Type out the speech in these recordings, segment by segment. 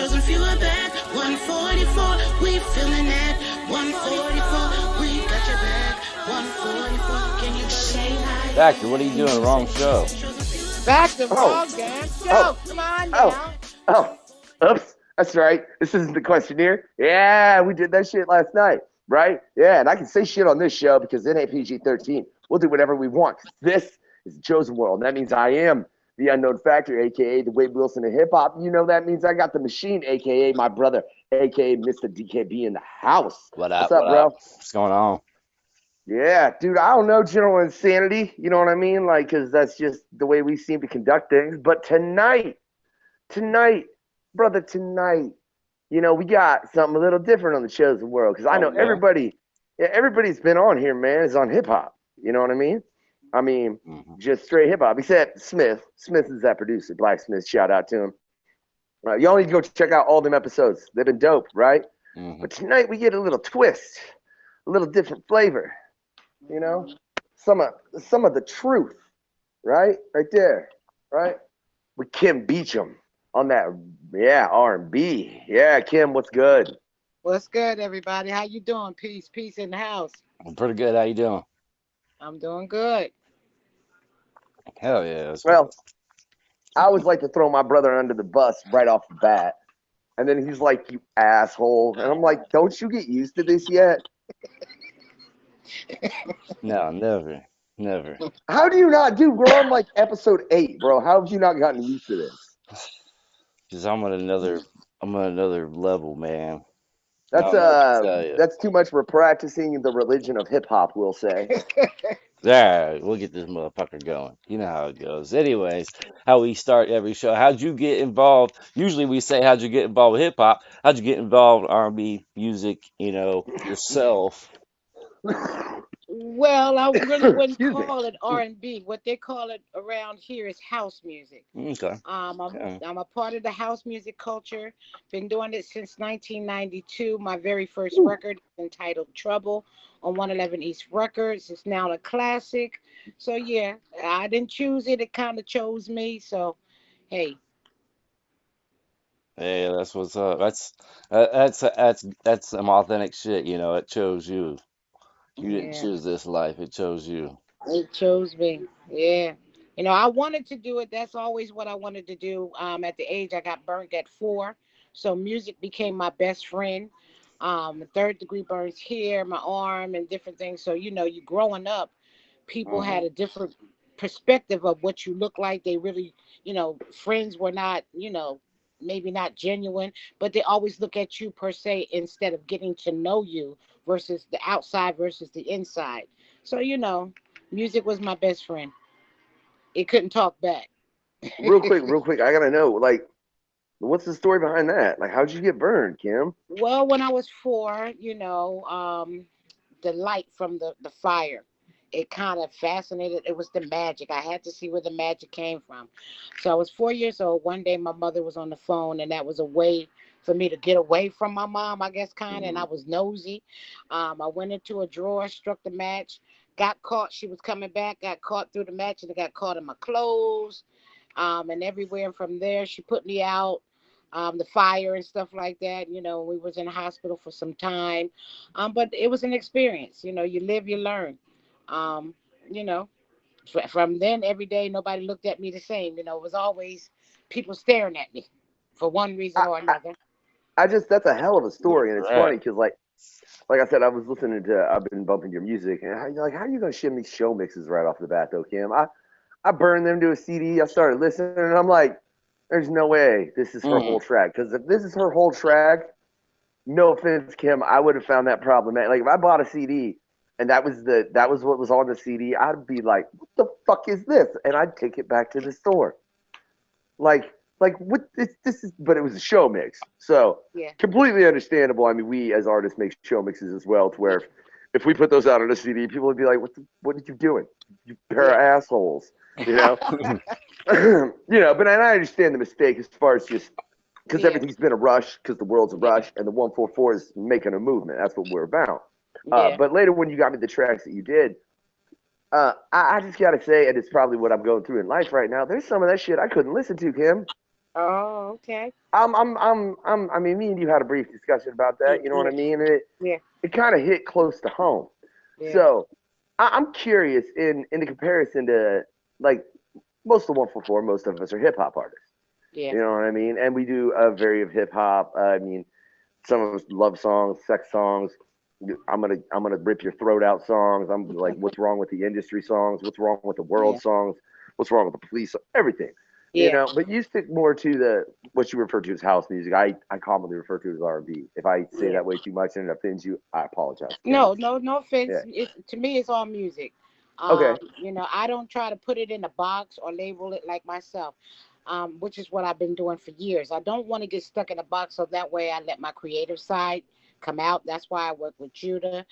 shows if you are back. 144, we feeling that. 144, we got your back. 144, can you say hi? Factor, what are you doing? Wrong show. Back to Oh, wrong damn show. oh, Come on oh, now. oh. Oops. That's right. This isn't the questionnaire. Yeah, we did that shit last night, right? Yeah, and I can say shit on this show because it ain't PG-13. We'll do whatever we want. This is the chosen world. That means I am the unknown factor, a.k.a. the Wade Wilson of hip-hop. You know that means I got the machine, a.k.a. my brother, a.k.a. Mister DKB in the house. What What's up? up, What bro? up? What's going on? Yeah, dude, I don't know general insanity, you know what I mean? Like, because that's just the way we seem to conduct things. But tonight, brother, tonight, we got something a little different on the chosen world. Because I Oh know yeah. everybody's been on here, man, is on hip hop. You know what I mean? I mean, Mm-hmm. just straight hip hop. Except Smith. Smith is that producer, Black Smith. Shout out to him. Y'all need to go check out all them episodes. They've been dope, right? Mm-hmm. But tonight we get a little twist, a little different flavor. You know, some of the truth, right there, right, with Kim Beacham on that, yeah, R&B. Yeah, Kim, what's good? What's good, everybody? How you doing? Peace in the house. I'm pretty good. How you doing? I'm doing good. Hell yeah. Let's go. Well, I always like to throw my brother under the bus right off the bat, and then he's like, "You asshole," and I'm like, "Don't you get used to this yet?" No, never. Never. How do you not, dude? We're on like episode 8, bro. How have you not gotten used to this? Because I'm on another level, man. I That's don't know what to tell you. that's too much for practicing the religion of hip hop, we'll say. Yeah, we'll get this motherfucker going. You know how it goes. Anyways, how we start every show. How'd you get involved? Usually we say, how'd you get involved with hip hop? How'd you get involved with R&B music, yourself? Well, I really wouldn't Excuse me. call it R&B. What they call it around here is house music. Okay. Um, I'm, Okay. I'm a part of the house music culture. Been doing it since 1992. My very first Ooh. record is entitled Trouble on 111 East Records. It's now a classic. So yeah, I didn't choose it. It kind of chose me. So hey, Hey, that's what's up. That's some authentic shit. It chose you. You didn't yeah, choose this life. It chose you. it chose me. Yeah. I wanted to do it. That's always what I wanted to do. At the age I got burnt at 4, so music became my best friend. Third degree burns here, my arm, and different things. So you growing up, people Hmm. had a different perspective of what you look like. They really, friends were not, maybe not genuine, but they always look at you per se instead of getting to know you versus the outside versus the inside. So music was my best friend. It couldn't talk back. Real quick, I gotta know, like, what's the story behind that? Like, how'd you get burned, Kim? Well, when I was 4, the light from the fire, it kind of fascinated. It was the magic. I had to see where the magic came from. So I was 4 years old. One day my mother was on the phone, and that was a way for me to get away from my mom, I guess, kind of. And I Mm. was nosy. I went into a drawer, struck the match, got caught. She was coming back, got caught through the match, and it got caught in my clothes, and everywhere. And from there, she put me out. The fire and stuff like that. We was in the hospital for some time, but it was an experience. You live, you learn. Um, you know, from then every day, nobody looked at me the same. It was always people staring at me for one reason I, or I, another. I just that's a hell of a story, and it's Right. funny because like I said, I've been bumping your music, and how are you gonna ship me show mixes right off the bat though, Kim? I burned them to a CD. I started listening, and I'm like, there's no way this is her Mm. whole track. Because if this is her whole track, no offense, Kim, I would have found that problematic. Like if I bought a CD and that was what was on the CD, I'd be like, what the fuck is this? And I'd take it back to the store. Like what this is, but it was a show mix, so Yeah, completely understandable. I mean, we as artists make show mixes as well, to where if we put those out on a CD, people would be like, what are you doing? You pair yeah, of assholes, you know. But and I understand the mistake as far as just because yeah, everything's been a rush because the world's a rush and the 144 is making a movement. That's what we're about. yeah. But later when you got me the tracks that you did, I just gotta say, and it's probably what I'm going through in life right now. There's some of that shit I couldn't listen to, Kim. Oh, okay. I mean, me and you had a brief discussion about that. Yeah, You know what I yeah, mean? And yeah, it kind of hit close to home. yeah, So I'm curious in the comparison to like most of the 144. Most of us are hip hop artists. yeah, You know what I mean? And we do a vary of hip hop. I mean, some of us love songs, sex songs. I'm gonna rip your throat out songs. I'm like, what's wrong with the industry songs? What's wrong with the world yeah, songs? What's wrong with the police? Everything. You yeah, know, but you stick more to the what you refer to as house music. I commonly refer to as R&B. If I say yeah. that way too much and it offends you, I apologize. No, no, no Yeah. offense. To me, it's all music. Okay. I don't try to put it in a box or label it like myself, which is what I've been doing for years. I don't want to get stuck in a box, so that way I let my creative side come out. That's why I work with Judah.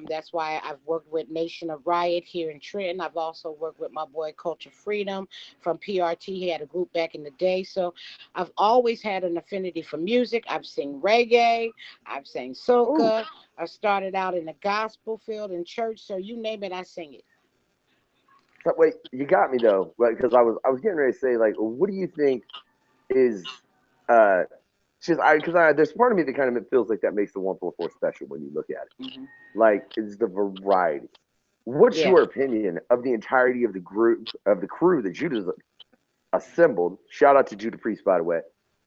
That's why I've worked with Nation of Riot here in Trenton. I've also worked with my boy Culture Freedom from PRT. He had a group back in the day. So I've always had an affinity for music. I've sing reggae. I've sang Ooh. soca. I started out in the gospel field in church. So you name it, I sing it. So, wait, you got me though, right? Because I was getting ready to say like, what do you think is uh just because there's part of me that kind of feels like that makes the 144 special when you look at it. Hmm. Like, is the variety. What's Yeah. your opinion of the entirety of the group of the crew that Judah's assembled? Shout out to Judah Priest, by the way.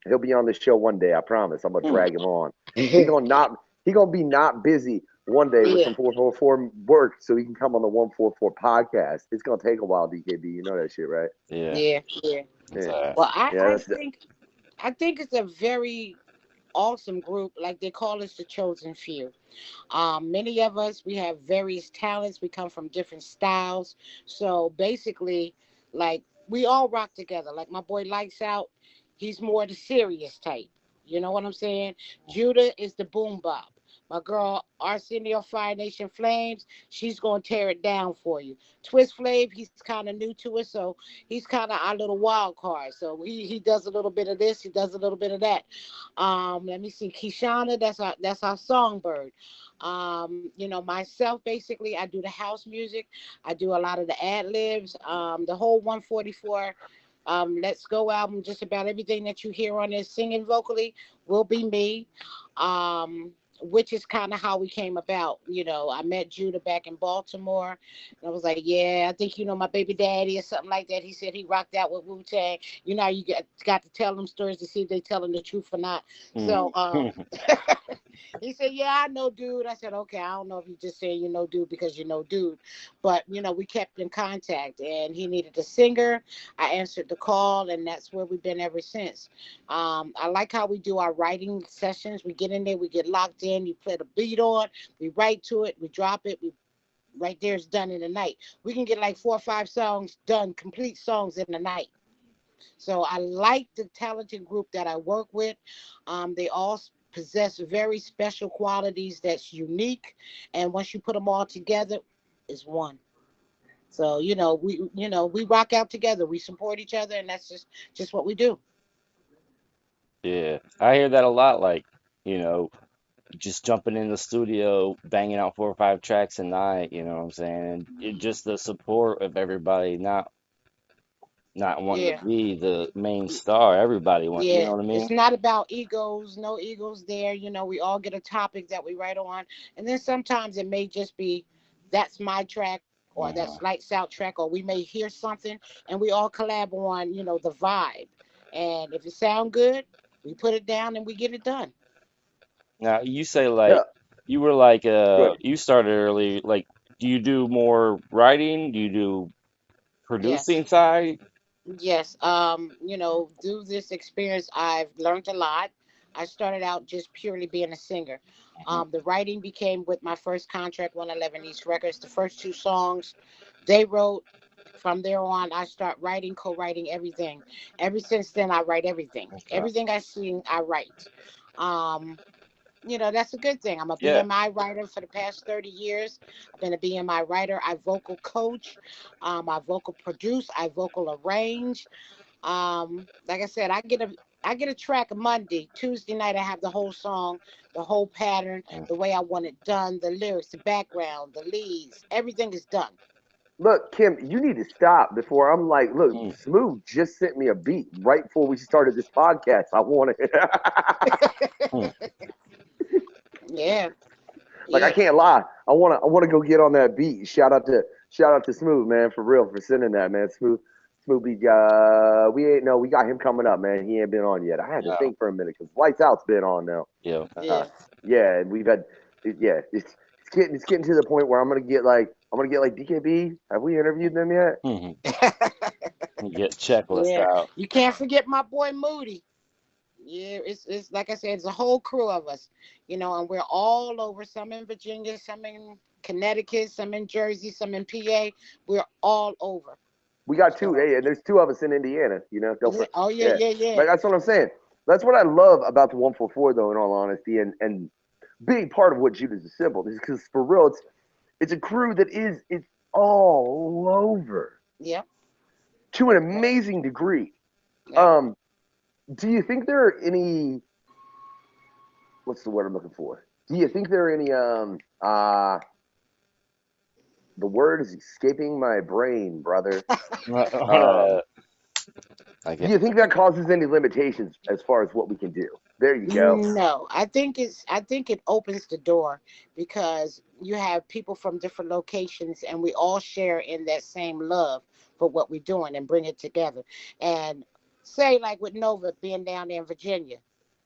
He'll be on this show one day. I promise. I'm gonna Mm. drag him on. He gonna be not busy one day with Yeah. some 444 work, so he can come on the 144 podcast. It's gonna take a while, DKB. You know that shit, right? Yeah. Yeah. Yeah. That's Yeah, Well, yeah. I think it's a very awesome group. Like they call us the chosen few. Many of us, we have various talents. We come from different styles. So basically, like we all rock together. Like my boy Lights Out, he's more the serious type. You know what I'm saying? Judah is the boom bop. My girl Arsenio Fire Nation Flames, she's gonna tear it down for you. Twist Flave, he's kind of new to it, so he's kind of our little wild card. So he does a little bit of this, he does a little bit of that. Let me see, Kishana, that's our songbird. Myself basically, I do the house music. I do a lot of the ad libs. The whole 144 Let's Go album, just about everything that you hear on this singing vocally will be me. Which is kind of how we came about. I met Judah back in Baltimore, and I was like, "Yeah, I think you know my baby daddy or something like that." He said he rocked out with Wu Tang. You got to tell them stories to see if they telling the truth or not. So, Mm. he said, "Yeah, I know, dude." I said, "Okay, I don't know if you just saying you know, dude, because you know, dude." But we kept in contact, and he needed a singer. I answered the call, and that's where we've been ever since. I like how we do our writing sessions. We get in there, we get locked in. You put a beat on, we write to it, we drop it. We right there is done in a night. We can get like 4 or 5 songs done, complete songs in a night. So I like the talented group that I work with. They all possess very special qualities that's unique, and once you put them all together, it's one. So we rock out together. We support each other, and that's just what we do. Yeah. I hear that a lot, like, you know, just jumping in the studio, banging out 4 or 5 tracks a night, you know what I'm saying? And just the support of everybody, not wanting to Yeah. be the main star. Everybody want, you Yeah, know what I it's mean? not about egos, no egos there. We all get a topic that we write on, and then sometimes it may just be that's my track or Uh-huh. that's Lights Out track, or we may hear something and we all collab on, the vibe. And if it sound good, we put it down and we get it done. Now, you say Yeah. like you were like Good. you started early, like do you do more writing? Do you do Yes. producing side? Yes, through this experience, I've learned a lot. I started out just purely being a singer. Mhm. The writing became with my first contract, 111 East Records. The first 2 songs they wrote. From there on, I start writing, co-writing everything. Ever since then, I write everything. Okay. Everything I sing, I write. Um, that's a good thing. I'm a Yeah. BMI writer for the past 30 years. I've been a BMI writer. I vocal coach. I vocal produce. I vocal arrange. Like I said, I get a track Monday. Tuesday night I have the whole song, the whole pattern, Mm. the way I want it done, the lyrics, the background, the leads, everything is done. Look, Kim, you need to stop before I'm like, look, Mm, Smooth just sent me a beat right before we started this podcast. I want to, mm. Yeah, like, I yeah, can't lie. I want to go get on that beat. Shout out to Smooth, man, for real, for sending that, man. Smooth beat. We got him coming up, man. He ain't been on yet. I had to No. think for a minute because Lights Out's been on now. Yeah. yeah. Yeah, and we've had, yeah, it's getting to the point where I'm gonna get like DKB. Have we interviewed them yet? Hmm. Get checklist Yeah, out. you can't forget my boy Moody. Yeah, it's like I said, it's a whole crew of us, and we're all over. Some in Virginia, some in Connecticut, some in Jersey, some in PA. We're all over. We got two. So Hey, and there's two of us in Indiana. Don't yeah, for, oh yeah, yeah. yeah, yeah, Like that's what I'm saying. That's what I love about the 144, though. In all honesty, and big part of what Judas assembled is because for real, it's a crew that it's all over yeah, to an amazing degree. yeah. Um, do you think there are any? What's the word I'm looking for? Do you think there are any? The word is escaping my brain, brother. Um, I do get. you think that causes any limitations as far as what we can do? There you go. No, I think it opens the door because you have people from different locations and we all share in that same love for what we're doing and bring it together. And say like with Nova being down there in Virginia.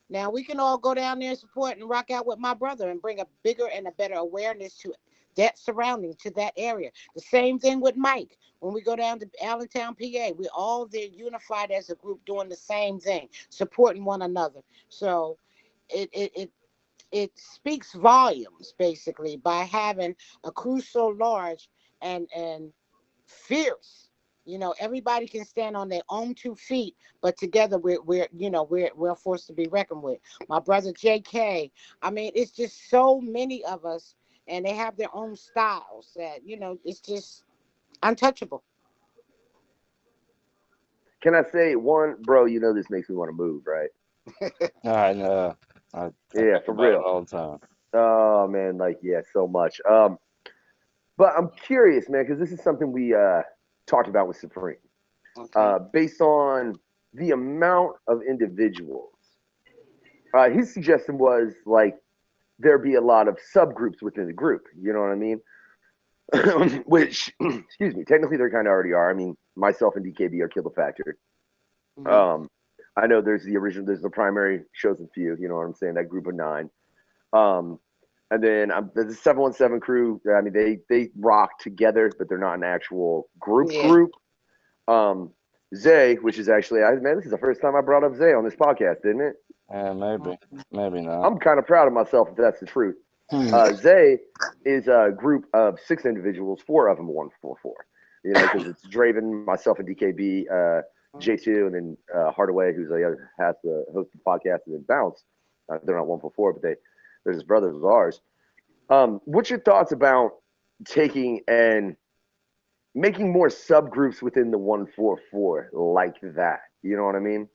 Now we can all go down there and support and rock out with my brother and bring a bigger and a better awareness to that surrounding to that area. The same thing with Mike. When we go down to Allentown, PA, we're all there unified as a group doing the same thing, supporting one another. So it speaks volumes basically by having a crew so large and fierce. Everybody can stand on their own 2 feet, but together we're a force to be reckoned with. My brother JK, I mean, it's just so many of us, and they have their own styles that it's just untouchable. Can I say one, bro? This makes me want to move, right? I know. I Yeah, think for about it real. all the time. Oh man, like yeah, so much. But I'm curious, man, because this is something we talked about with Supreme. Okay. Based on the amount of individuals, his suggestion was like there be a lot of subgroups within the group. You know what I mean? Which, excuse me, technically there kind of already are. I mean, myself and DKB are Killa Factor. Hmm. Um, I know there's the primary chosen few. You know what I'm saying? That group of nine. Um, and then the 717 crew. I mean, they rock together, but they're not an actual group Yeah. group. Um, Zay, which is actually, man, this is the first time I brought up Zay on this podcast, didn't it? Maybe, maybe not. I'm kind of proud of myself if that's the truth. Hmm. Zay is a group of 6 individuals, 4 of them 144. Because it's Draven, myself, and DKB, J2, and then Hardaway, who's has to host the podcast, and then Bounce. They're not 144, but they're just brothers of ours. What's your thoughts about taking and making more subgroups within the 144 like that? You know what I mean?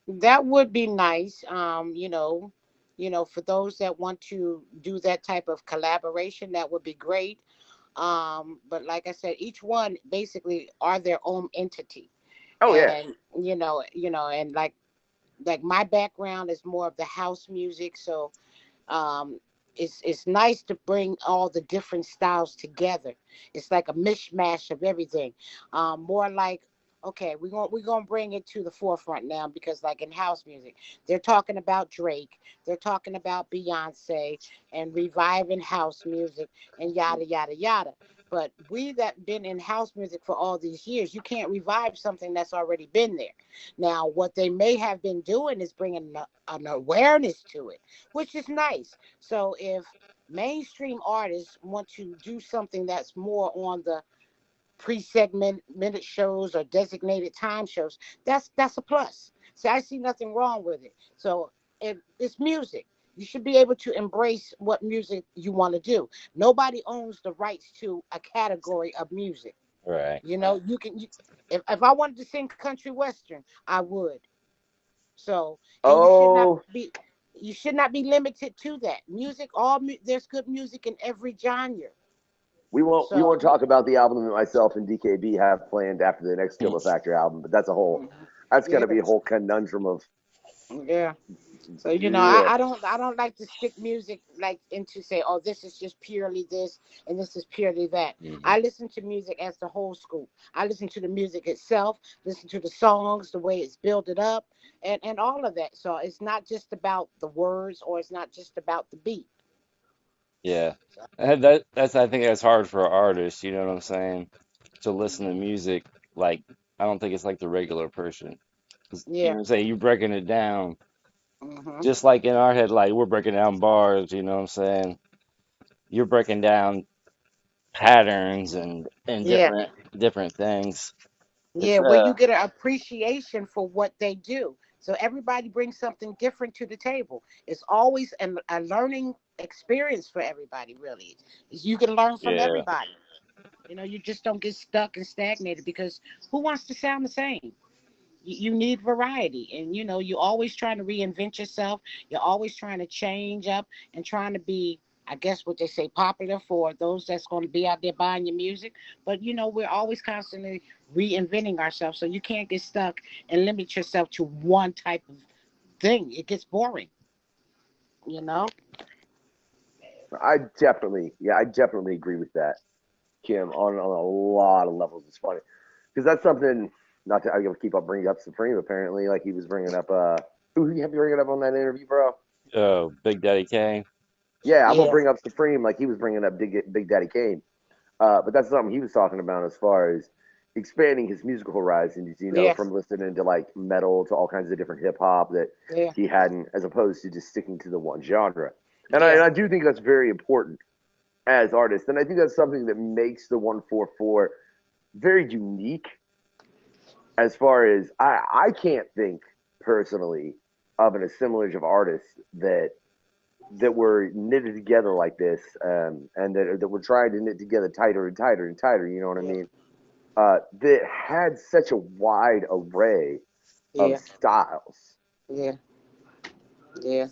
That would be nice. For those that want to do that type of collaboration, that would be great. But like I said, each one basically are their own entity. Oh yeah. And and like my background is more of the house music, so um it's nice to bring all the different styles together. It's like a mishmash of everything. More like, okay, we're gonna bring it to the forefront now, because like in house music, they're talking about Drake, they're talking about Beyonce and reviving house music and yada yada yada. But we that been in house music for all these years, you can't revive something that's already been there. Now what they may have been doing is bringing an awareness to it, which is nice. So if mainstream artists want to do something that's more on the pre-segment minute shows or designated time shows, that's a plus. So I see nothing wrong with it. So if it's music, you should be able to embrace what music you want to do. Nobody owns the rights to a category of music. Right. If I wanted to sing country western, I would. So, and Oh, you should not be limited to that music. There's good music in every genre. We won't So, talk about the album that myself and DKB have planned after the next Killa Factor album, but that's yeah, gonna be a whole conundrum of yeah. So yeah. I don't like to stick music like into say, oh, this is just purely this and this is purely that. Hmm. I listen to music as the whole scoop. I listen to the music itself, listen to the songs, the way it's built it up, and all of that. So it's not just about the words or it's not just about the beat. Yeah. So, And that's I think that's hard for artists, you know what I'm saying? To listen to music like I don't think it's like the regular person. 'Cause, you know yeah. what I'm saying? You breaking it down Hmm. just like in our head, like we're breaking down bars, you know what I'm saying? You're breaking down patterns and Yeah. different things. Yeah, It's where you get an appreciation for what they do. So everybody brings something different to the table. It's always a learning experience for everybody, really. You can learn from yeah, everybody. You just don't get stuck and stagnated because who wants to sound the same? You need variety, and you're always trying to reinvent yourself. You're always trying to change up and trying to be, I guess what they say, popular for those that's going to be out there buying your music. But we're always constantly reinventing ourselves, so you can't get stuck and limit yourself to one type of thing. It gets boring you know I definitely agree with that, Kim, on a lot of levels. It's funny because that's something. Not to I gotta keep up bringing up Supreme. Apparently, like he was bringing up who you have you bringing up on that interview, bro? oh, Big Daddy Kane. Yeah, I'm gonna yeah, bring up Supreme like he was bringing up Big Daddy Kane. But that's something he was talking about as far as expanding his musical horizons. yeah, From listening to like metal to all kinds of different hip hop that yeah, he hadn't, as opposed to just sticking to the one genre. And I, yeah, and I do think that's very important as artists, and I think that's something that makes the 144 very unique. As far as I can't think personally of an assemblage of artists that were knitted together like this, and that were trying to knit together tighter and tighter and tighter. You know what I yeah, mean? That had such a wide array of yeah, styles. yeah, yeah.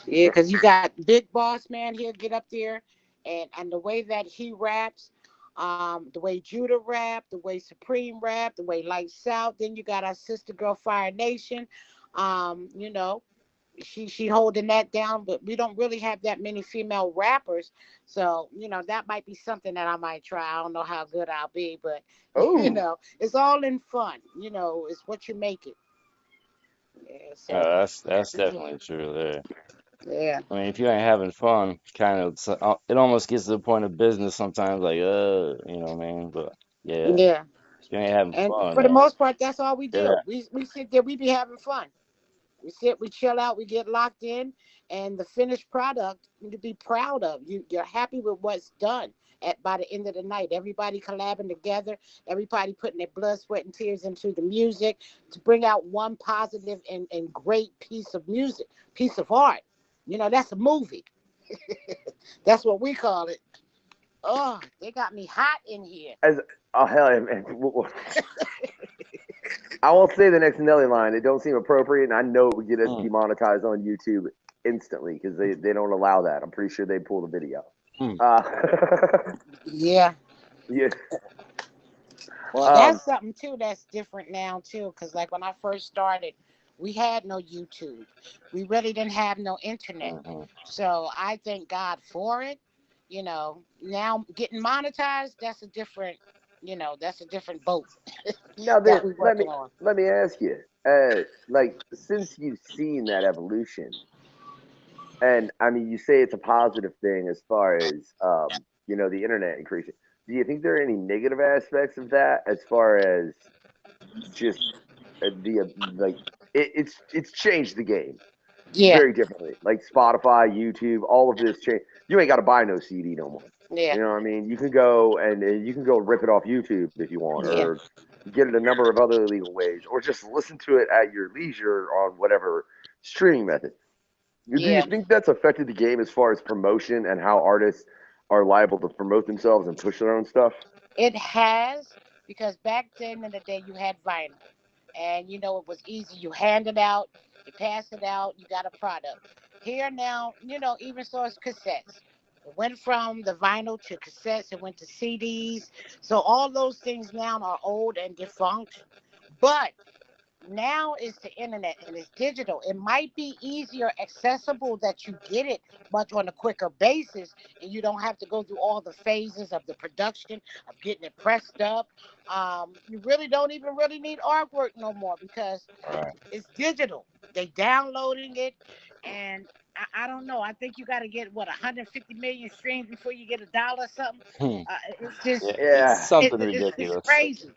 Yeah, because you got Big Boss Man, he'll get up there, and the way that he raps, the way Judah rap, the way Supreme rap, the way Lights Out. Then you got our sister girl Fire Nation. Um, you know, she holding that down, but we don't really have that many female rappers. So, that might be something that I might try. I don't know how good I'll be, but Oh, it's all in fun. It's what you make it. Yeah, so That's definitely true there. yeah. I mean, if you ain't having fun, kind of, it almost gets to the point of business sometimes, like, you know what I mean? But yeah, Yeah. if you ain't having And fun, for the most part, that's all we yeah, do. We sit there, we be having fun. We sit, we chill out, we get locked in, and the finished product you to be proud of. You're happy with what's done at by the end of the night. Everybody collabing together, everybody putting their blood, sweat, and tears into the music to bring out one positive and great piece of music, piece of art. That's a movie. That's what we call it. Oh, they got me hot in here. as oh hell, yeah, man. I won't say the next Nelly line. It don't seem appropriate, and I know it would get us mm, demonetized on YouTube instantly because they don't allow that. I'm pretty sure they pull the video. mm, Uh, Yeah. yeah. Well, Um. that's something too that's different now too, because like when I first started, we had no YouTube. We really didn't have no internet. mhm. So I thank God for it. Now getting monetized, that's a different boat Now then, that we're let me working on. let me ask you. Like since you've seen that evolution, and I mean, you say it's a positive thing as far as the internet increasing. Do you think there are any negative aspects of that as far as just like it's changed the game Yeah, very differently. Like Spotify, YouTube, all of this change. You ain't got to buy no CD no more. yeah, You know what I mean? You can go and you can go rip it off YouTube if you want, yeah, or get it a number of other illegal ways, or just listen to it at your leisure on whatever streaming method. Do you yeah. think that's affected the game as far as promotion and how artists are liable to promote themselves and push their own stuff? It has, because back then in the day you had vinyl, and it was easy. You hand it out, you pass it out, you got a product. Here now, even so it's cassettes. It went from the vinyl to cassettes. It went to CDs. So all those things now are old and defunct. But now is the internet and it's digital. It might be easier, accessible that you get it much on a quicker basis, and you don't have to go through all the phases of the production of getting it pressed up. You really don't even really need artwork no more because Right. it's digital. They downloading it, and I don't know. I think you got to get what 150 million streams before you get a dollar or something. Hmm. It's just Yeah, it's Yeah, something it's ridiculous. crazy.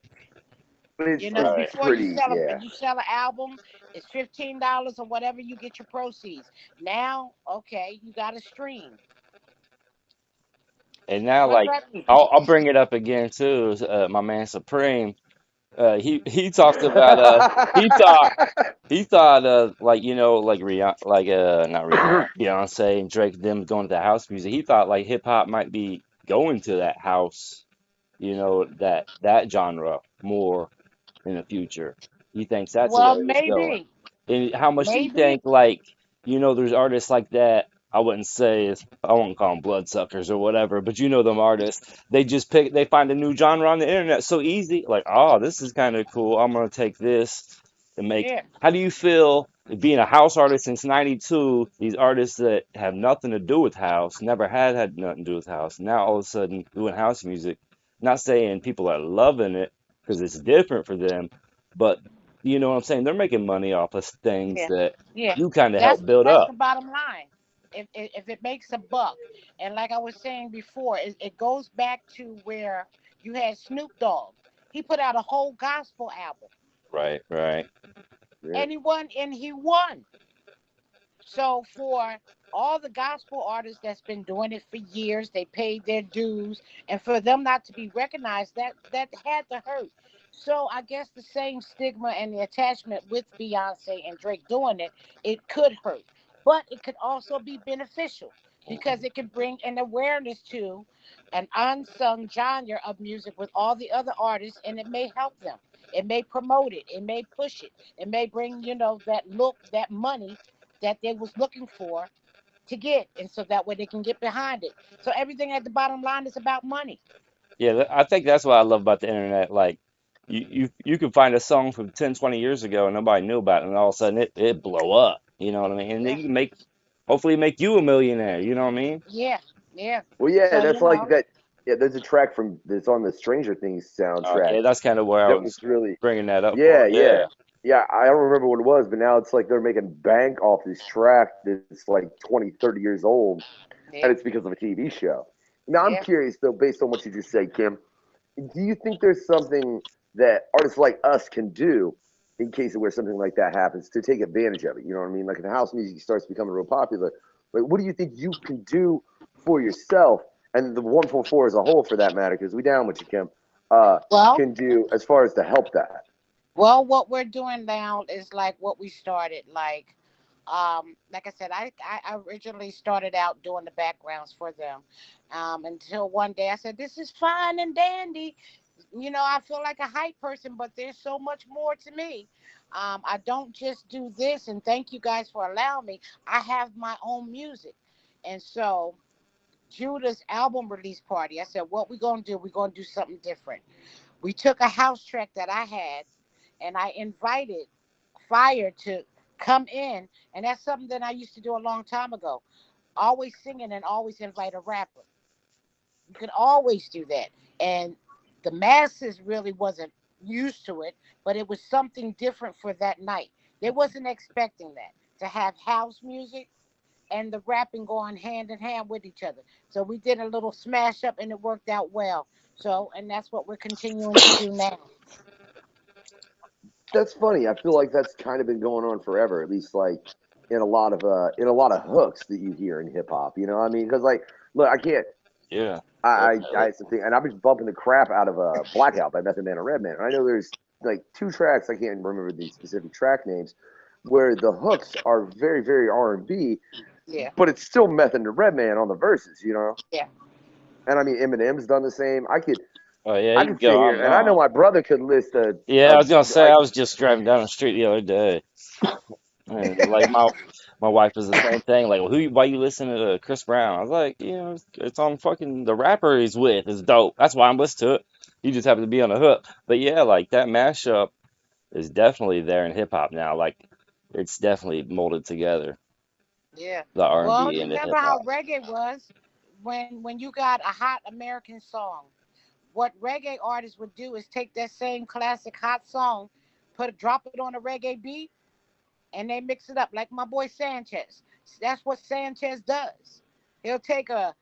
but You know, it's Right. before you pretty. sell Yeah. you sell an album, it's $15 or whatever you get your proceeds. Now, okay, you got to stream. And now, What like, about you? I'll bring it up again too. My man Supreme. He talked about he thought like like Rihanna, like not Rihanna, Beyonce and Drake them going to house music. He thought like hip hop might be going to that house, that genre more in the future. He thinks that's the Well, way it's going. maybe, And how much do you maybe, think, like, there's artists like that? I wouldn't say, I wouldn't call them bloodsuckers or whatever, but them artists, they find a new genre on the internet so easy. Like, oh, this is kind of cool. I'm gonna take this and make. yeah. How do you feel being a house artist since '92? These artists that have nothing to do with house, never had nothing to do with house, now all of a sudden doing house music. Not saying people are loving it because it's different for them, but you know what I'm saying? They're making money off of things Yeah, that yeah. you kind of That's help build that's up. the bottom line. If it makes a buck, and like I was saying before, it goes back to where you had Snoop Dogg. He put out a whole gospel album, Right, right. Yeah. and he won. So for all the gospel artists that's been doing it for years, they paid their dues, and for them not to be recognized, that had to hurt. So I guess the same stigma and the attachment with Beyonce and Drake doing it, it could hurt, but it could also be beneficial because it can bring an awareness to an unsung genre of music with all the other artists, and it may help them. It may promote it. It may push it. It may bring that look, that money that they was looking for to get, and so that way they can get behind it. So everything at the bottom line is about money. Yeah, I think that's what I love about the internet. Like, you can find a song from 10, 20 years ago and nobody knew about it, and all of a sudden it blow up. You know what I mean? And Yeah, it can hopefully make you a millionaire. You know what I mean? yeah, yeah. Well, yeah, So that's like that. Yeah, there's a track from that's on the Stranger Things soundtrack Okay, that's kind of where I that was was really. bringing that up Yeah, for. yeah, Yeah, yeah. I don't remember what it was, but now it's like they're making bank off this track that's like 20, 30 years old, and yeah, it's because of a TV show. Now I'm yeah. curious though, based on what you just said, Kim, do you think there's something that artists like us can do in case of where something like that happens to take advantage of it? You know what I mean? Like if house music starts becoming real popular, like what do you think you can do for yourself and the 144 as a whole, for that matter? Because we down with you, Kim. Well, Can do as far as to help that. what we're doing now is like what we started. Like I said, I originally started out doing the backgrounds for them, until one day I said, "This is fine and dandy." I feel like a hype person, but there's so much more to me. I don't just do this, and thank you guys for allowing me. I have my own music. And so, Judah's album release party, I said, what we going to do? We're going to do something different. We took a house track that I had, and I invited Fire to come in. And that's something that I used to do a long time ago. Always singing and always invite a rapper. You could always do that. And the masses really wasn't used to it, but it was something different for that night. They wasn't expecting that, to have house music and the rapping going hand in hand with each other. So we did a little smash up and it worked out well. So, and that's what we're continuing to do now. That's funny. I feel like that's kind of been going on forever, at least like in a lot of hooks that you hear in hip hop. You know what I mean? Because like, look, I can't. yeah, I definitely. had something, and I've been bumping the crap out of a Blackout by Method Man and Redman. And I know there's like two tracks, I can't remember the specific track names, where the hooks are very, very R&B, Yeah, but it's still Method and Redman on the verses, you know. yeah, And I mean, Eminem's done the same. Oh yeah, I you can could sit go here, on and and I know on. my brother could list Yeah, I a was gonna say like I was just driving down the street the other day, and like My wife was the same thing. Like, why you listening to Chris Brown? I was like, it's on fucking the rapper he's with. It's dope. That's why I'm listening to it. He just happened to be on the hook. But yeah, like that mashup is definitely there in hip hop now. Like, it's definitely molded together, Yeah. the Well, R&B you and the remember hip how hop. reggae was when you got a hot American song. What reggae artists would do is take that same classic hot song, drop it on a reggae beat, and they mix it up like my boy Sanchez. That's what Sanchez does. He'll take a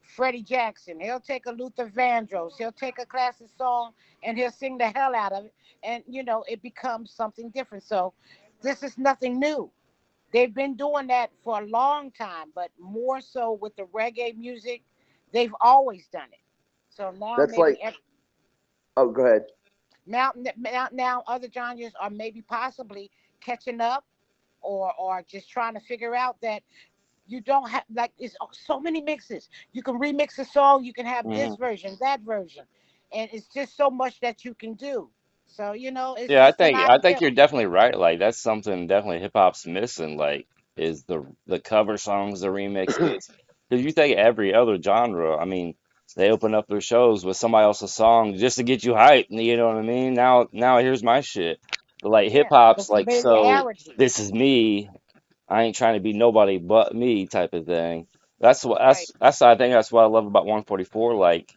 Freddie Jackson, he'll take a Luther Vandross, he'll take a classic song and he'll sing the hell out of it, and it becomes something different. So this is nothing new. They've been doing that for a long time, but more so with the reggae music, they've always done it. So now That's maybe like, oh, go ahead. now other genres are maybe possibly catching up, or just trying to figure out that you don't have, like, it's so many mixes. You can remix a song, you can have this Mhm. version, that version, and it's just so much that you can do. So Yeah, it's an I think idea. you're definitely right. Like that's something definitely hip hop's missing. Like is the cover songs, the remixes. Because you think every other genre, I mean, they open up their shows with somebody else's song just to get you hyped. You know what I mean? Now here's my shit. But like hip Yeah, the hop's like so. familiarity. This is me. I ain't trying to be nobody but me type of thing. Right. I think that's what I love about 144. Like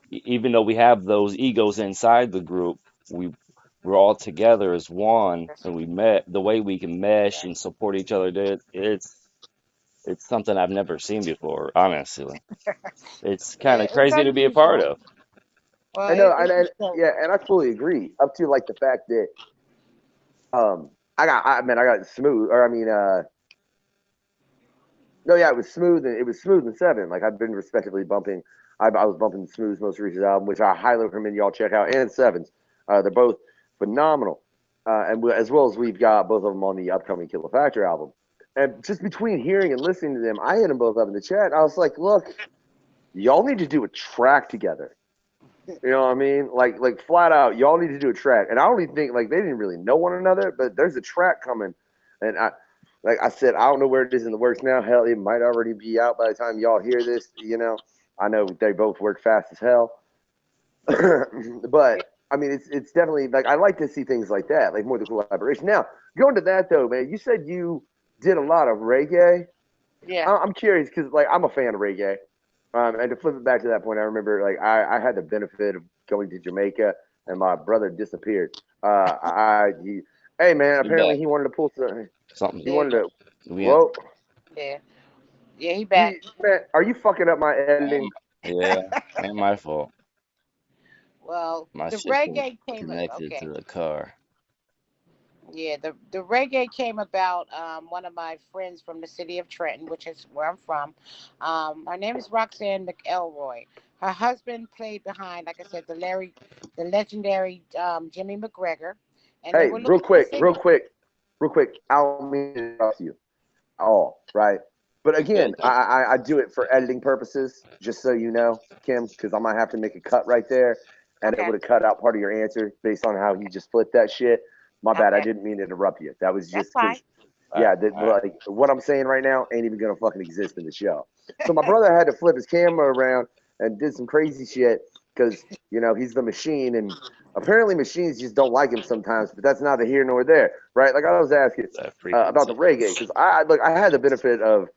even though we have those egos inside the group, we we're all together as one, and we met the way we can mesh and support each other. Dude, it's something I've never seen before. Honestly, it's kind Yeah, of it's crazy to be a part unusual. of. Well, I know, it's unusual. yeah, and I fully agree. Up to like the fact that I got smooth, or I mean, no, yeah, it was smooth and seven. Like I've been respectively bumping. I was bumping Smooth's most recent album, which I highly recommend y'all check out, and Sevens. They're both phenomenal, as well as we've got both of them on the upcoming Killa Factor album. And just between hearing and listening to them, I hit them both up in the chat. I was like, look, y'all need to do a track together. You know what I mean? Like flat out, y'all need to do a track. And I don't even think like they didn't really know one another, but there's a track coming. And like I said, I don't know where it is in the works now. Hell, it might already be out by the time y'all hear this. I know they both work fast as hell. But I mean, it's definitely like I like to see things like that, like more the collaboration. Now, going to that though, man, you said you did a lot of reggae. Yeah. I'm curious because like I'm a fan of reggae. And to flip it back to that point, I remember like I had the benefit of going to Jamaica, and my brother disappeared. Hey man, Be apparently back. he wanted to pull some. Something He Yeah. wanted to. we in. Whoa, Yeah. Yeah. He back. man, are you fucking up my editing? Yeah, ain't my fault. Well, My the shit reggae came. connected Okay. to the car. Yeah, the reggae came about. One of my friends from the city of Trenton, which is where I'm from. Her name is Roxanne McElroy. Her husband played behind, like I said, the legendary Jimmy McGregor, and they Hey, were looking for a singer. real quick. I don't mean to interrupt you at all, right? But You again, good though? I do it for editing purposes, just so you know, Kim, because I might have to make a cut right there, and it Okay, would have cut out part of your answer based on how he just flipped that shit. My bad. I okay, didn't mean to interrupt you. That was that's just fine. because, All right, yeah, that, all right. like what I'm saying right now ain't even gonna fucking exist in the show. So my brother had to flip his camera around and did some crazy shit because he's the machine, and apparently machines just don't like him sometimes. But that's neither here nor there, right? Like I was asking That about the frequency. reggae because I had the benefit of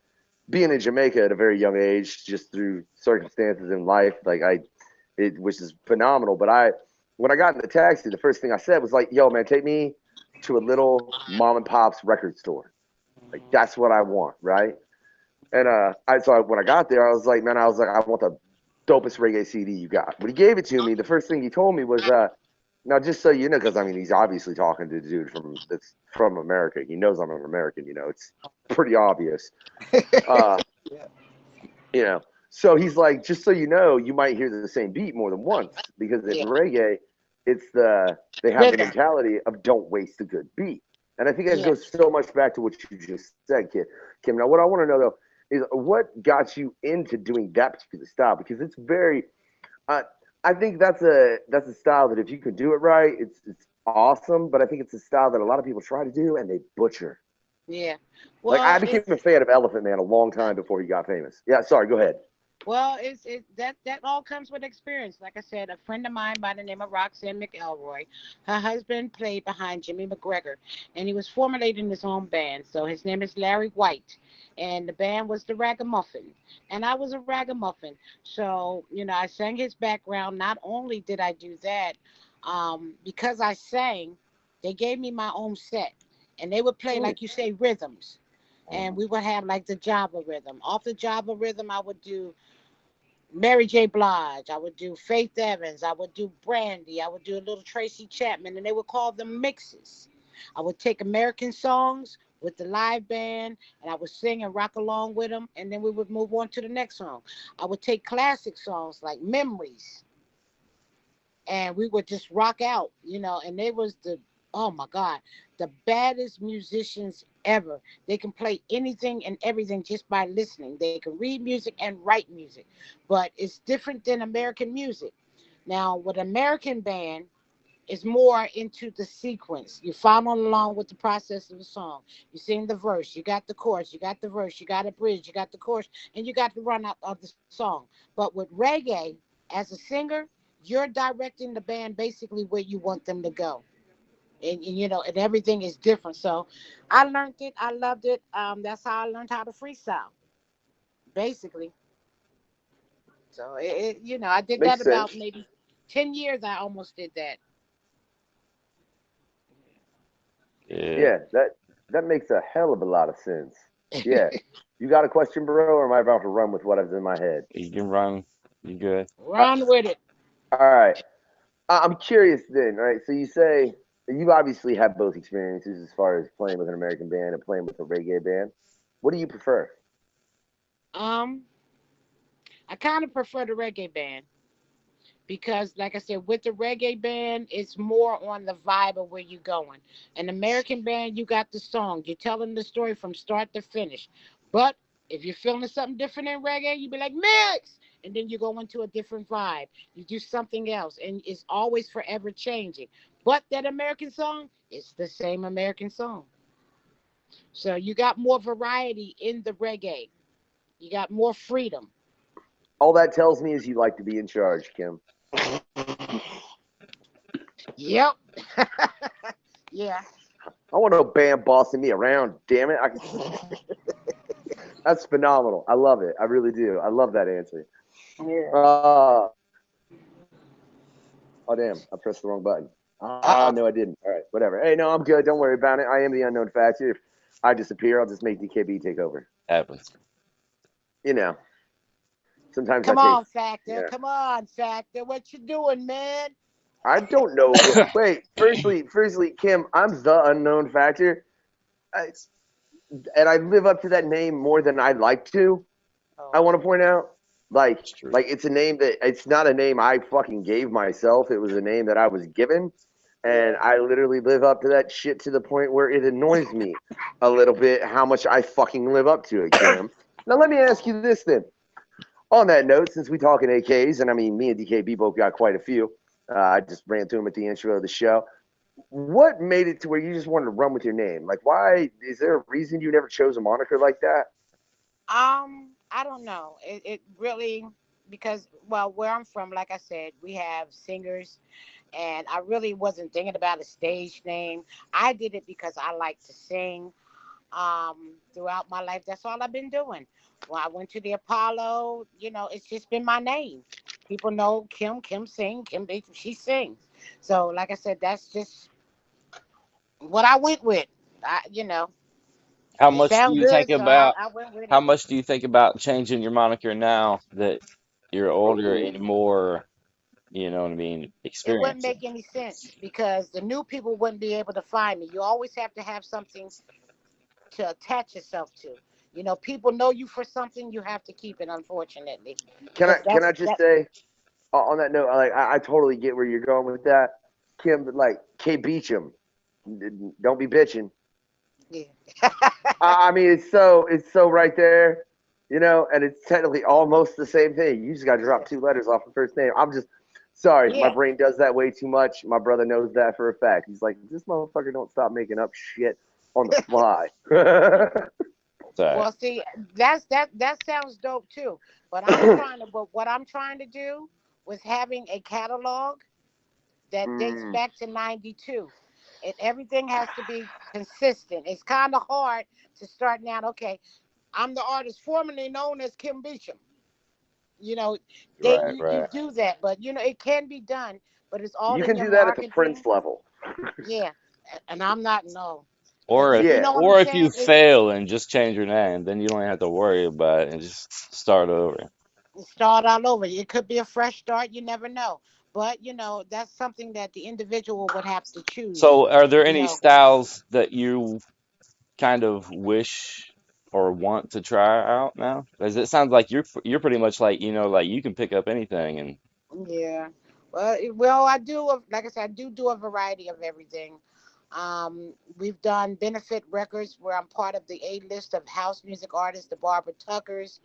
being in Jamaica at a very young age, just through circumstances in life, which is phenomenal. But when I got in the taxi, the first thing I said was like, "Yo, man, take me to a little mom and pop's record store. Like that's what I want, right?" And when I got there, I was like, "Man, I want the dopest reggae CD you got." When he gave it to me, the first thing he told me was, "Now, just so you know, because I mean, he's obviously talking to the dude that's from America. He knows I'm an American. It's pretty obvious." Uh, Yeah. you know. So he's like, just so you know, you might hear the same beat more than once because in Yeah, reggae, they have the rhythm. mentality of don't waste a good beat, and I think that Yeah. goes so much back to what you just said, kid. Kim. Now, what I want to know though is what got you into doing that particular style because it's very. Uh, I think that's a style that if you can do it right, it's awesome. But I think it's a style that a lot of people try to do and they butcher. Yeah. Like I Well, became a it's fan of Elephant Man a long time before he got famous. Yeah, sorry, go ahead. Well, that all comes with experience. Like I said, a friend of mine by the name of Roxanne McElroy, her husband played behind Jimmy McGregor, and he was formulating his own band. So his name is Larry White, and the band was the Ragamuffin, and I was a Ragamuffin. So I sang his background. Not only did I do that, because I sang, they gave me my own set, and they would play Mm, like you say rhythms, and Mhm. we would have like the Java rhythm. Off the Java rhythm, I would do Mary J. Blige. I would do Faith Evans. I would do Brandy. I would do a little Tracy Chapman, and they would call them mixes. I would take American songs with the live band, and I would sing and rock along with them, and then we would move on to the next song. I would take classic songs like Memories, and we would just rock out, and they was oh my God, the baddest musicians ever. They can play anything and everything just by listening. They can read music and write music, but it's different than American music. Now, with American band, is more into the sequence. You follow along with the process of the song. You sing the verse, you got the chorus, you got the verse, you got a bridge, you got the chorus, and you got the run out of the song. But with reggae, as a singer, you're directing the band basically where you want them to go. And everything is different. So I learned it. I loved it. That's how I learned how to freestyle, basically. So I did that makes about sense. maybe 10 years. I almost did that. Yeah. Yeah, that makes a hell of a lot of sense. Yeah. You got a question, bro, or am I about to run with what is in my head? You can run. You good? Uh, Run with it. all right. I'm curious then, right? So you say you obviously have both experiences as far as playing with an American band and playing with a reggae band. What do you prefer? Um, I kind of prefer the reggae band because, like I said, with the reggae band, it's more on the vibe of where you're going. An American band, you got the song, you're telling the story from start to finish. But if you're feeling something different in reggae, you be like mix, and then you go into a different vibe. You do something else, and it's always forever changing. But that American song, it's the same American song. So you got more variety in the reggae. You got more freedom. All that tells me is you like to be in charge, Kim. Yep. Yeah. I want no band bossing me around. Damn it! That's phenomenal. I love it. I really do. I love that answer. Yeah. Uh, oh damn! I pressed the wrong button. Ah, Uh-oh. no, I didn't. All right, whatever. Hey, no, I'm good. Don't worry about it. I am the unknown factor. If I disappear, I'll just make DKB take over. Happens. You know, sometimes I Come take. on, Factor. Yeah, Come on, Factor. What you doing, man? I don't know. Wait, firstly, Kim, I'm the unknown factor, I, and I live up to that name more than I'd like to. I Oh. want to point out, like, It's true. like it's a name that it's not a name I fucking gave myself. It was a name that I was given, and Yeah. I literally live up to that shit to the point where it annoys me a little bit how much I fucking live up to it, Kim. Now let me ask you this then. On that note, since we talking AKs, and I mean me and DKB both got quite a few. I just ran through them at the intro of the show. What made it to where you just wanted to run with your name? Like, why? Is there a reason you never chose a moniker like that? I don't know. It really because well, where I'm from, like I said, we have singers, and I really wasn't thinking about a stage name. I did it because I like to sing. Throughout my life, that's all I've been doing. When I went to the Apollo, it's just been my name. People know Kim. Kim sing. Kim, she sings. So, like I said, that's just what I went with. How It much do sound you think good, so I, about I went with how it. much do you think about changing your moniker now that you're older Oh, and more, you know what I mean, It wouldn't experienced? make any sense because the new people wouldn't be able to find me. You always have to have something to attach yourself to. People know you for something. You have to keep it, unfortunately, can I because can that's I just that. say on that note, like I totally get where you're going with that, Kim. But like K Beacham, don't be bitching. Yeah. I mean, it's so right there, and it's technically almost the same thing. You just got to drop Yeah. two letters off the first name. I'm just sorry, my Yeah. brain does that way too much. My brother knows that for a fact. He's like, this motherfucker don't stop making up shit. on the fly. So, Well, see, that sounds dope too. But what I'm trying to do was having a catalog that dates Mm, back to '92, and everything has to be consistent. It's kind of hard to start now. Okay, I'm the artist formerly known as Kim Beacham. You know, right, you right. do that, but it can be done. But it's all you in can your do that at the marketing. Prince level. Yeah, and I'm not no. But Or you Yeah. know what I'm or if you saying? fail and just change your name, then you don't have to worry about it and just start over. Start all over. It could be a fresh start. You never know. But that's something that the individual would have to choose. So, are there You any know. styles that you kind of wish or want to try out now? Because it sounds like you're pretty much like, like you can pick up anything and Yeah. Well, I do. Like I said, I do a variety of everything. We've done benefit records where I'm part of the A list of house music artists, the Barbara Tuckers,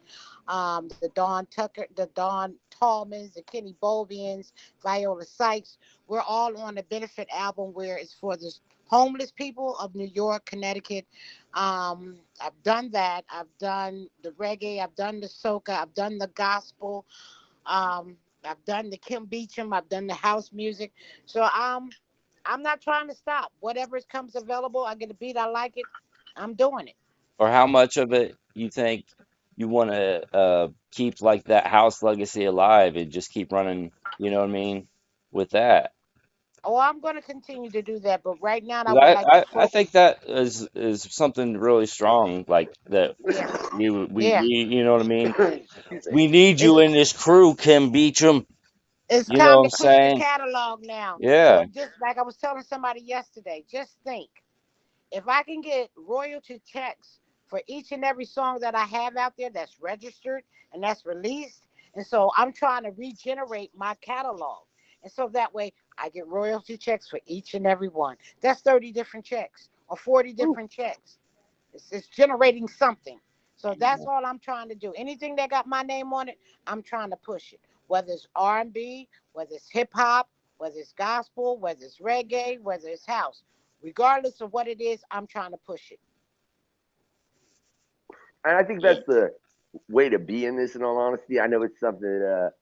the Don Tallmans, the Kenny Bovians, Viola Sykes. We're all on a benefit album where it's for the homeless people of New York, Connecticut. I've done that. I've done the reggae. I've done the soca. I've done the gospel. I've done the Kim Beacham. I've done the house music. So I'm not trying to stop. Whatever comes available, I get a beat. I like it. I'm doing it. or how much of it you think you want to keep like that house legacy alive and just keep running, you know what I mean, with that. Oh, I'm going to continue to do that. But right now, I 'Cause would like to I think focus. that is something really strong, like that Yeah, we yeah. you know what I mean? Excuse me. We need It's you in this crew, Kim Beacham. it's You know what time I'm to push the saying? catalog now. Yeah. So just like I was telling somebody yesterday, just think. If I can get royalty checks for each and every song that I have out there that's registered and that's released, and so I'm trying to regenerate my catalog. And so that way I get royalty checks for each and every one. That's 30 different checks or 40 different checks. It's generating something. So that's all I'm trying to do. Anything that got my name on it, I'm trying to push it. Whether it's R&B, whether it's hip hop, whether it's gospel, whether it's reggae, whether it's house. Regardless of what it is, I'm trying to push it. And I think that's the way to be in this. In all honesty, I know it's something that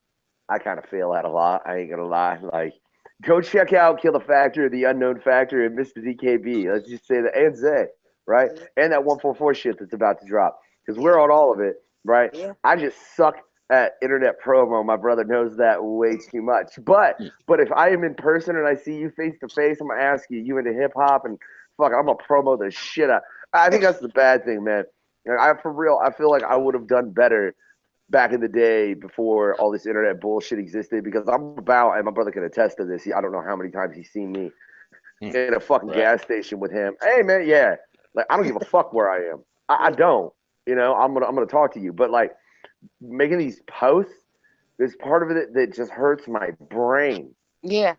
I kind of fail at a lot. I ain't gonna lie. Like, go check out Killa Factor, The Unknown Factor, and Mister DKB. Let's just say that, and Zay, right? Yeah, And that 144 shit that's about to drop. Because yeah, we're on all of it, right? yeah. I just suck at internet promo. My brother knows that way too much. But if I am in person and I see you face to face, I'm gonna ask you, you into hip hop, and fuck, I'm gonna promo the shit out. I think that's the bad thing, man. I for real, I feel like I would have done better back in the day before all this internet bullshit existed because I'm about, and my brother can attest to this. I don't know how many times he's seen me in a fucking Right. gas station with him. Hey man, yeah, like I don't give a fuck where I am. I Yeah, don't. I'm gonna talk to you, but like making these posts, there's part of it that just hurts my brain. yeah,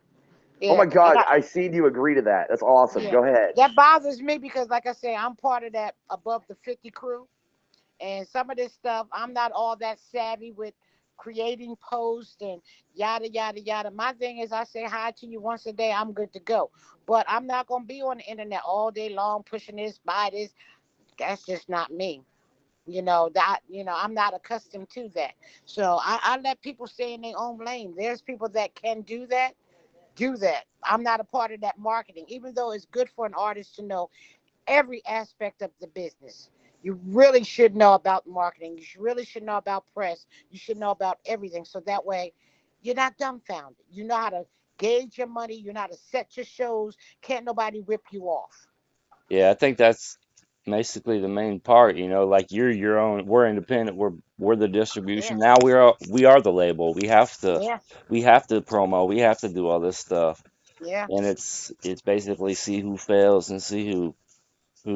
Oh my yeah. And god, I seen you agree to that. That's awesome. yeah, Go ahead. that bothers me because, like I say, I'm part of that above the 50 crew. And some of this stuff, I'm not all that savvy with creating posts and yada, yada, yada. My thing is, I say hi to you once a day, I'm good to go. But I'm not going to be on the internet all day long pushing this, buy this. That's just not me. I'm not accustomed to that. So I let people stay in their own lane. There's people that can do that. Do that. I'm not a part of that marketing, even though it's good for an artist to know every aspect of the business. You really should know about marketing. Really should know about press. You should know about everything. So that way you're not dumbfounded. You know how to gauge your money. You know how to set your shows. Can't nobody rip you off. Yeah, I think that's basically the main part, like you're your own, we're independent, we're the Yeah. distribution. Now we are the label. Yeah. We have to promo, we have to do all this stuff. Yeah. And it's basically see who fails and see who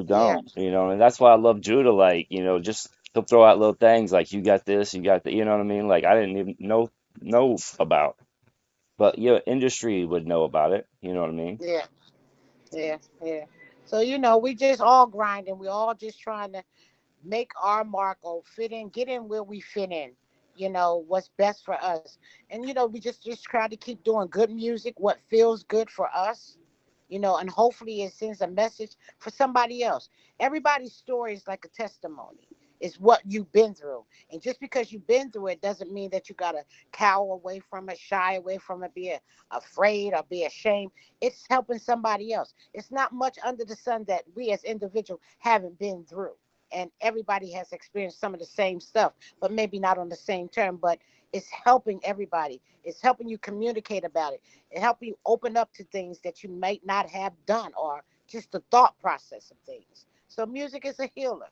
Yeah. don't, and that's why I love Judah, like, just he'll throw out little things like you got this, you got that, you know what I mean? Like I didn't even know about. But yeah, industry would know about it, you know what I mean? Yeah. Yeah. Yeah. So we just all grinding. We all just trying to make our mark or fit in, get in where we fit in. What's best for us, and we just try to keep doing good music, what feels good for us. and hopefully it sends a message for somebody else. Everybody's story is like a testimony. It's what you've been through. And just because you've been through it doesn't mean that you got to cower away from it, shy away from it, be afraid or be ashamed. It's helping somebody else. It's not much under the sun that we as individuals haven't been through. And everybody has experienced some of the same stuff, but maybe not on the same term. But it's helping everybody. It's helping you communicate about it. It helps you open up to things that you might not have done, or just the thought process of things. So music is a healer.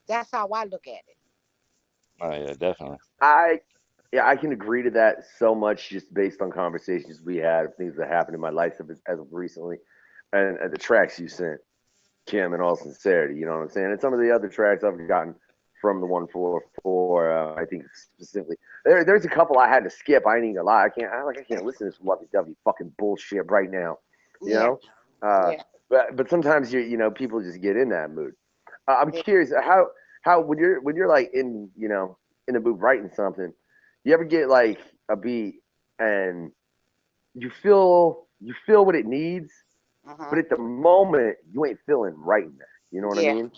That's how I look at it. Oh yeah, definitely. I Yeah, I can agree to that so much just based on conversations we had, things that happened in my life as of recently, and the tracks you sent, Kim, in all sincerity. You know what I'm saying? And some of the other tracks I've gotten from the 144, I think specifically, there's a couple I had to skip. I ain't even gonna lie. I can't listen to this lovey-dovey fucking bullshit right now. You Yeah, know, uh, yeah, but sometimes people just get in that mood. I'm yeah. curious how when you're like in the mood writing something, you ever get like a beat and you feel what it needs, but Uh-huh. at the moment you ain't feeling writing that. You know what I Yeah, mean?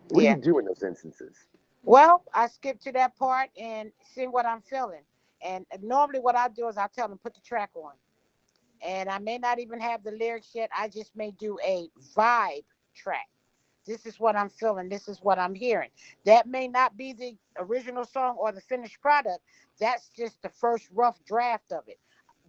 What do you yeah. do in those instances? Well, I skip to that part and see what I'm feeling. And normally what I do is I tell them put the track on. And I may not even have the lyrics yet. I just may do a vibe track. This is what I'm feeling. This is what I'm hearing. That may not be the original song or the finished product. That's just the first rough draft of it.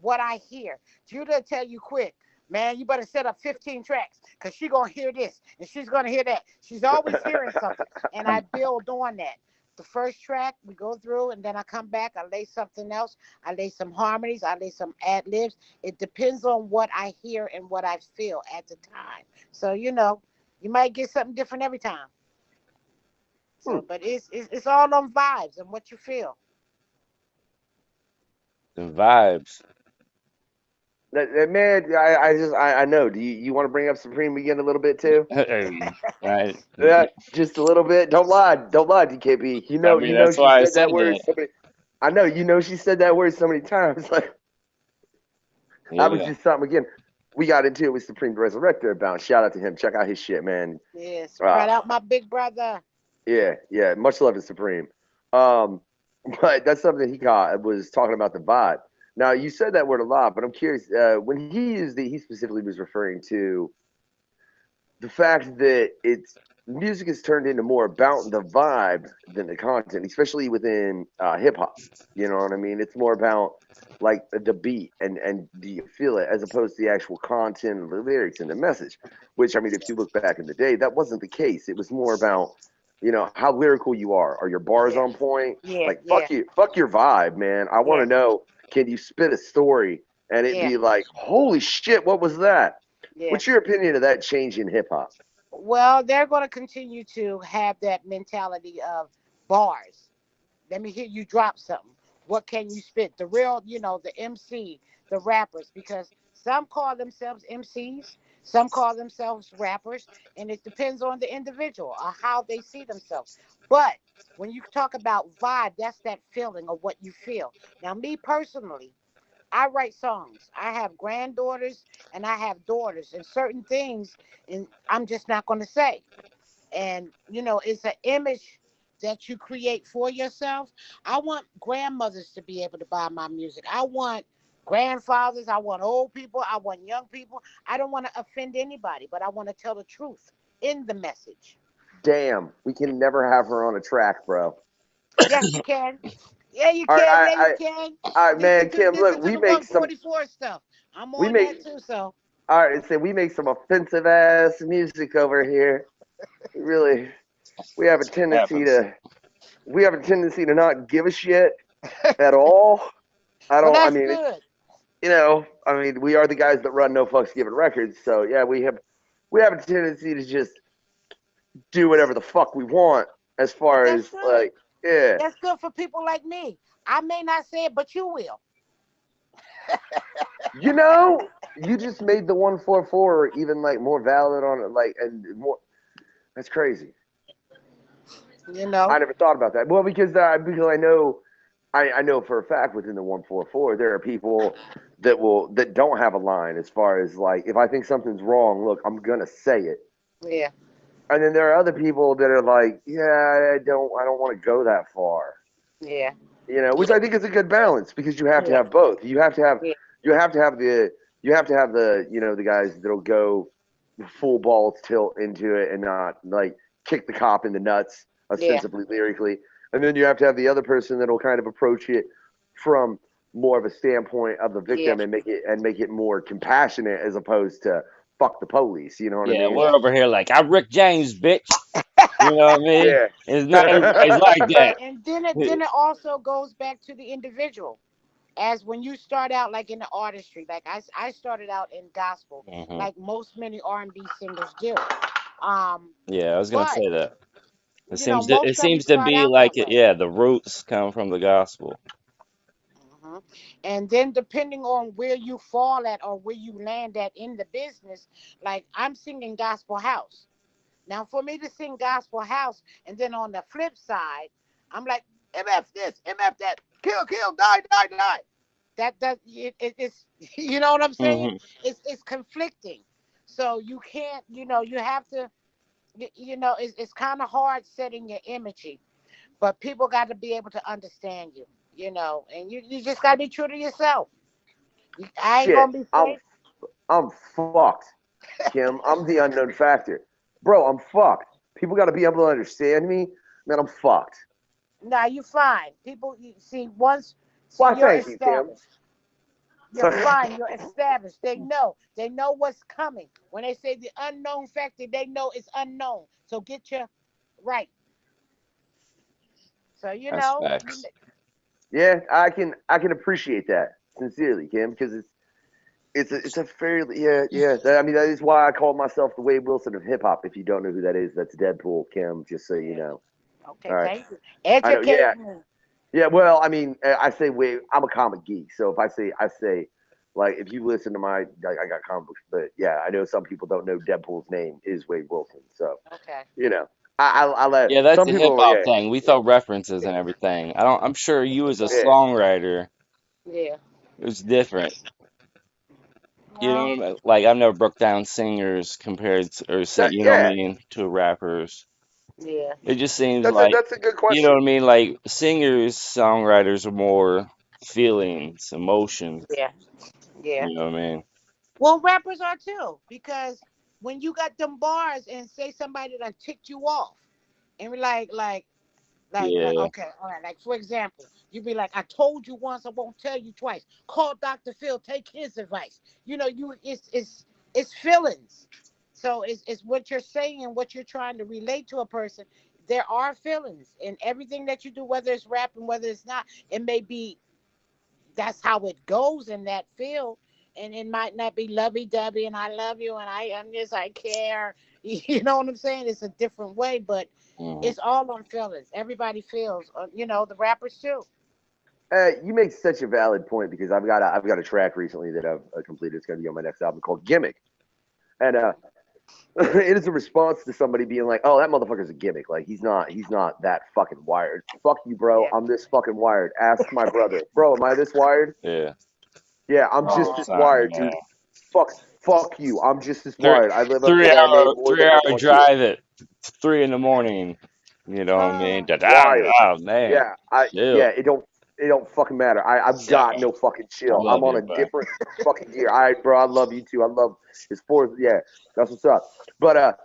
What I hear. Judah tell you quick, man, you better set up 15 tracks because she's going to hear this and she's going to hear that. She's always hearing something. And I build on that. The first track we go through, and then I come back, I lay something else. I lay some harmonies, I lay some ad libs. It depends on what I hear and what I feel at the time. So, you might get something different every time. Hmm. So, but it's all on vibes and what you feel. The vibes. That man, I know. Do you want to bring up Supreme again a little bit too? Right. Yeah, just a little bit. Don't lie, DKB. I You mean, know that's she why I said that said word that. so many. I know she said that word so many times. Like that was Yeah. just something again. We got into it with Supreme Resurrector about. Shout out to him. Check out his shit, man. Yes, Uh, shout out my big brother. yeah. Much love to Supreme. Um, but that's something that he got was talking about the vibe. Now you said that word a lot, but I'm curious. When he used it, he specifically was referring to the fact that it's music has turned into more about the vibe than the content, especially within hip hop. You know what I mean? It's more about like the beat and do you feel it as opposed to the actual content of the lyrics and the message. Which I mean, if you look back in the day, that wasn't the case. It was more about how lyrical you are. Are your bars Yeah, on point? yeah, Like yeah, fuck your vibe, man. I want yeah, to know, can you spit a story and it yeah, be like, holy shit, what was that? yeah. What's your opinion of that change in hip hop? Well, they're going to continue to have that mentality of bars. Let me hear you drop something. What can you spit? The real, the MC, the rappers, because some call themselves MCs, some call themselves rappers, and it depends on the individual or how they see themselves. But when you talk about vibe, that's that feeling of what you feel. Now, me personally, I write songs. I have granddaughters and I have daughters, and certain things, and I'm just not going to say. And it's an image that you create for yourself. I want grandmothers to be able to buy my music. I want grandfathers, I want old people, I want young people. I don't want to offend anybody, but I want to tell the truth in the message. Damn, we can never have her on a track, bro. Yes, you can. Yeah, you All right, can. Yeah, you can. all right, listen man, to Kim. listen Look, to the 144 stuff. I'm we on make, that too. So all right. Say we make some offensive ass music over here. Really, we have a tendency Happens. to, not give a shit at all. I well, don't. I that's mean, good. we are the guys that run No Fucks Given Records. So yeah, we have a tendency to just do whatever the fuck we want as But far that's as good. like, yeah. That's good for people like me. I may not say it, but you will. You know, you just made the 144 even like more valid on it, like and more. That's crazy. You know. I never thought about that. Well, because I know I know for a fact within the 144 there are people that don't have a line as far as like if I think something's wrong, look, I'm gonna say it. Yeah. And then there are other people that are like, yeah, I don't want to go that far. Yeah. Which I think is a good balance because you have to Yeah. have both. You have to have Yeah. you have to have the guys that'll go full balls tilt into it and not like kick the cop in the nuts Yeah. ostensibly lyrically. And then you have to have the other person that'll kind of approach it from more of a standpoint of the Yeah. victim and make it more compassionate as opposed to fuck the police. You know what I Yeah, mean? we're over here like I'm Rick James, bitch. You know what I mean? Yeah. It's not everybody's like that. And then it also goes back to the individual. As when you start out like in the artistry, like I started out in gospel, Hmm. like most many R&B singers do. Um, Yeah, I was gonna but say that. It most of them seems to start be out like that it. way. Yeah, the roots come from the gospel. hmm And then depending on where you fall at or where you land at in the business, like I'm singing gospel house. Now, for me to sing gospel house, and then on the flip side, I'm like, MF this, MF that, kill, kill, die, die, die. It's you know what I'm saying? Hmm. It's conflicting. So you can't, you have to, it's kind of hard setting your image, but people got to be able to understand you, and you just got to be true to yourself. I ain't Shit. gonna be I'm fake. I'm fucked, Kim. I'm the unknown factor. Bro, I'm fucked. People got to be able to understand me. Man, I'm fucked. Nah, you fine. People, see, Why, you're thank you, Kim. established. You're So, fine. You're established. They know. They know what's coming. When they say the unknown factor, they know it's unknown. So get your right. So That's facts. yeah, I can appreciate that sincerely, Kim, because it's a fairly yeah. I mean, that is why I call myself the Wade Wilson of hip hop. If you don't know who that is, that's Deadpool, Kim. Just so you Yeah. know. Okay. All right. Thank you. I know. Educate Yeah. me. Yeah. Well, I mean, I say Wade. I'm a comic geek, so if I say, like, if you listen to I got comic books, but yeah, I know some people don't know Deadpool's name is Wade Wilson. So Okay. you know, I let Yeah, that's some the hip people. hop Yeah. thing. We throw references and everything. I'm sure you as a Yeah. songwriter, Yeah. it's different. You know Well. what I mean? Like I've never broke down singers compared to, or sing, That you know what I yeah. mean, to rappers. Yeah. It just seems That's a like, that's a good you know question. what I mean? Like singers, songwriters are more feelings, emotions. Yeah. Yeah. You know what I mean? Well, rappers are too, because when you got them bars and say somebody that ticked you off, and we're like, Yeah. okay, all right. Like, for example, you be like, I told you once, I won't tell you twice. Call Dr. Phil, take his advice. It's feelings. So it's what you're saying and what you're trying to relate to a person. There are feelings in everything that you do, whether it's rapping, whether it's not. It may be that's how it goes in that field. And it might not be lovey dovey and I love you and I care. You know what I'm saying? It's a different way, but Hmm. it's all on feelings. Everybody feels, the rappers too. You make such a valid point because I've got a track recently that I've completed. It's going to be on my next album called Gimmick, and it is a response to somebody being like, "Oh, that motherfucker's a gimmick. Like he's not that fucking wired. Fuck you, bro. Yeah. I'm this fucking wired. Ask my brother, bro. Am I this wired? Yeah. Yeah, I'm All just the Yeah. this time, wired, man. dude. Fuck you. I'm just this Three, wired. I live up three in LA hour, more three than hour anyone here. drive at 3 in the morning. You know what I mean? Oh, Da-da, Wired. oh man, Yeah, chill. it don't fucking matter. I've got Sorry. no fucking I chill. I'm love on you, a bro. different fucking gear. All right, bro. I love you too. I love his fourth. Yeah, that's what's up. But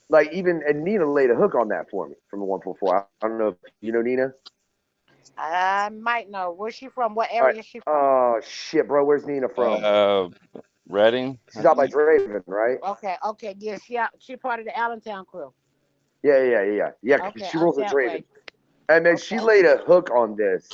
like even and Nina laid a hook on that for me from the 144. I don't know if you know Nina. I might know. Where's she from? What All right. area is she from? Oh shit, bro. Where's Nina from? Uh, Reading, She's I out by think. Draven, right? Okay, okay, yeah, she part of the Allentown crew. Yeah. Okay, She up rolls at that Draven, way. and then she Okay. laid a hook on this.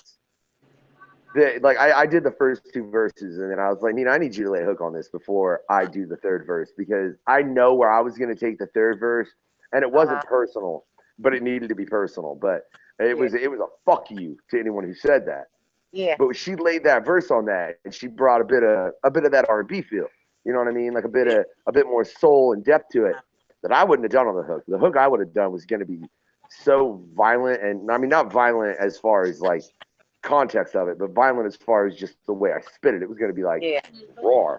Like I did the first two verses, and then I was like, Nina, I need you to lay a hook on this before I do the third verse because I know where I was going to take the third verse, and it wasn't Uh-huh. personal, but it needed to be personal. But it Yeah. was it was a fuck you to anyone who said that. Yeah. But she laid that verse on that, and she brought a bit of that R&B feel. You know what I mean? Like Yeah. a bit more soul and depth to it that I wouldn't have done on the hook. The hook I would have done was going to be so violent, and I mean not violent as far as like context of it, but violent as far as just the way I spit it. It was going to be like Yeah. raw.